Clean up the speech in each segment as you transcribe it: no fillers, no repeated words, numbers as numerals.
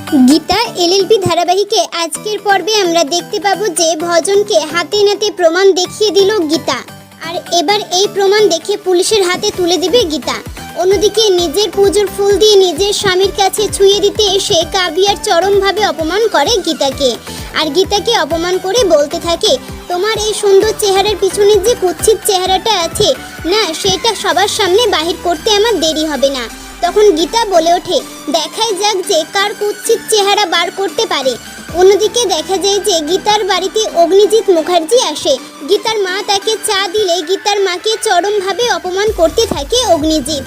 Gita LLB ধারাবাহিকে আজকের পর্বে আমরা দেখতে পাবো যে ভজনকে হাতে নাতে প্রমাণ দেখিয়ে দিল গীতা। আর এবার এই প্রমাণ দেখে পুলিশের হাতে তুলে দিবে গীতা। অন্যদিকে নিজের পুজোর ফুল দিয়ে নিজের স্বামীর কাছে ছুঁয়ে দিতে এসে কাবিয়ার চরমভাবে অপমান করে গীতাকে। আর গীতাকে অপমান করে বলতে থাকে, তোমার এই সুন্দর চেহারার পিছনে যে কুৎসিত চেহারাটা আছে না, সেটা সবার সামনে বাহির করতে আমার দেরি হবে না। তখন গীতা বলে ওঠে, দেখাই যাক যে কার কুৎসিত চেহারা বার করতে পারে। অন্যদিকে দেখা যায় যে গীতার বাড়িতে অগ্নিজিৎ মুখার্জি আসে। গীতার মা তাকে চা দিলে গীতার মাকে চরমভাবে অপমান করতে থাকে অগ্নিজিৎ।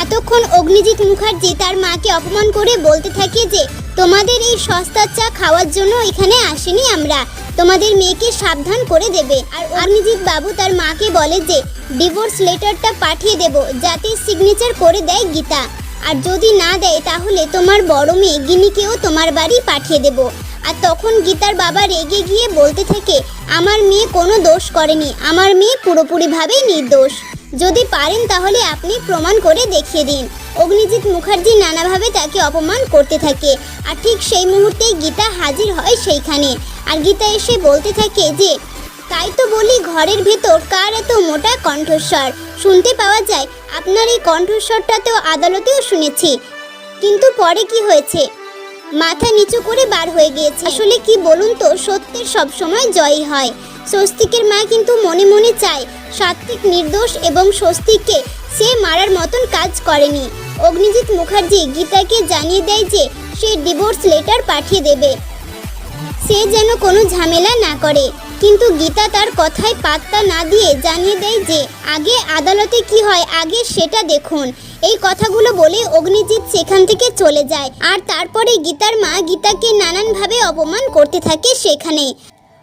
এতক্ষণ অগ্নিজিৎ মুখার্জি তার মাকে অপমান করে বলতে থাকে যে তোমাদের এই সস্তার চা খাওয়ার জন্য এখানে আসেনি আমরা, তোমাদের মেয়েকে সাবধান করে দেবে। আর অগ্নিজিৎ বাবু তার মাকে বলে যে ডিভোর্স লেটারটা পাঠিয়ে দেব যাতে সিগনেচার করে দেয় গীতা, আর যদি না দেয় তাহলে তোমার বড় মেয়ে গিনিকেও তোমার বাড়ি পাঠিয়ে দেব। আর তখন গীতার বাবা রেগে গিয়ে বলতে থাকে, আমার মেয়ে কোনো দোষ করেনি, আমার মেয়ে পুরোপুরিভাবেই নির্দোষ, যদি পারেন তাহলে আপনি প্রমাণ করে দেখিয়ে দিন। অগ্নিজিৎ মুখার্জি নানাভাবে তাকে অপমান করতে থাকে। আর ঠিক সেই মুহূর্তেই গীতা হাজির হয় সেইখানে। আর গীতা এসে বলতে থাকে যে তাই তো বলি, ঘরের ভেতর কার এত মোটা কণ্ঠস্বর শুনতে পাওয়া যায়, আপনার এই কণ্ঠস্বরটা তো আদালতেও শুনেছি, কিন্তু পরে কি হয়েছে, মাথা নিচু করে বার হয়ে গিয়েছে। আসলে কি বলুন তো, সত্যের সবসময় জয়ই হয়। স্বস্তিকের মা কিন্তু মনে মনে চায় সাত্বিক নির্দোষ এবং স্বস্তিককে সে মারার মতন কাজ করেনি। অগ্নিজিৎ মুখার্জি গীতাকে জানিয়ে দেয় যে সে ডিভোর্স লেটার পাঠিয়ে দেবে, সে যেন কোনো ঝামেলা না করে। কিন্তু গীতা তার কথায় পাত্তা না দিয়ে জানিয়ে দেয় যে আগে আদালতে কি হয় আগে সেটা দেখুন। এই কথাগুলো বলে অগ্নিজিৎ সেখান থেকে চলে যায়। আর তারপরে গীতার মা গীতাকে নানানভাবে অপমান করতে থাকে সেখানে।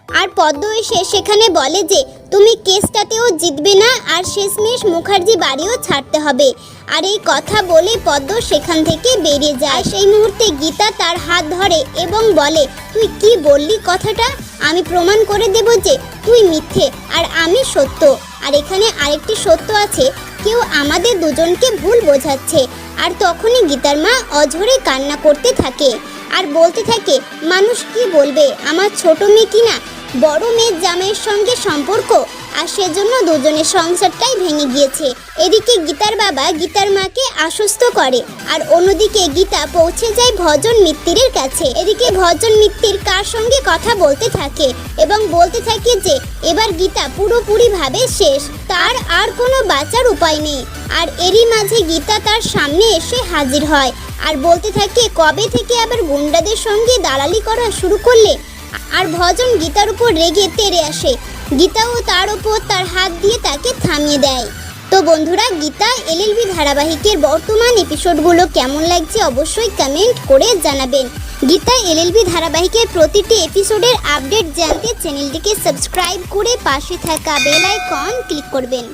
আর পদ্ম এসে সেখানে বলে যে তুমি কেসটাতেও জিতবে না, আর শেষমেশ মুখার্জি বাড়িও ছাড়তে হবে। আর এই কথা বলে পদ্ম সেখান থেকে বেরিয়ে যায়। সেই মুহূর্তে গীতা তার হাত ধরে এবং বলে, তুই কি বললি কথাটা, আমি প্রমাণ করে দেব যে তুই মিথ্যে আর আমি সত্য। আর এখানে আরেকটি সত্য আছে, কেউ আমাদের দুজনকে ভুল বোঝাচ্ছে। আর তখনই গীতার মা অঝরে কান্না করতে থাকে আর বলতে থাকে, মানুষ কি বলবে, আমার ছোট মেয়ে কিনা বড় মেয়ের জামাইয়ের সঙ্গে সম্পর্ক, আর সেজন্য দুজনের সংসারটাই ভেঙে গিয়েছে। এদিকে গীতার বাবা গীতার মাকে আশ্বস্ত করে, আর অন্যদিকে গীতা পৌঁছে যায় ভজন মিত্তিরের কাছে। এদিকে ভজন মিত্তির কার সঙ্গে কথা বলতে থাকে এবং বলতে থাকে যে এবার গীতা পুরোপুরিভাবে শেষ, তার আর কোনো বাঁচার উপায় নেই। আর এরই মাঝে গীতা তার সামনে এসে হাজির হয় আর বলতে থাকে, কবে থেকে আবার গুন্ডাদের সঙ্গে দালালি করা শুরু করলে। আর ভজন গীতার উপর রেগে তেড়ে আসে, গীতাও তার উপর তার হাত দিয়ে তাকে থামিয়ে দেয়। তো বন্ধুরা, গীতা এলএলবি ধারাবাহিকের বর্তমান এপিসোডগুলো কেমন লাগছে অবশ্যই কমেন্ট করে জানাবেন। গীতা এলএলবি ধারাবাহিকের প্রতিটি এপিসোডের আপডেট জানতে চ্যানেলটিকে সাবস্ক্রাইব করে পাশে থাকা বেল আইকন ক্লিক করবেন।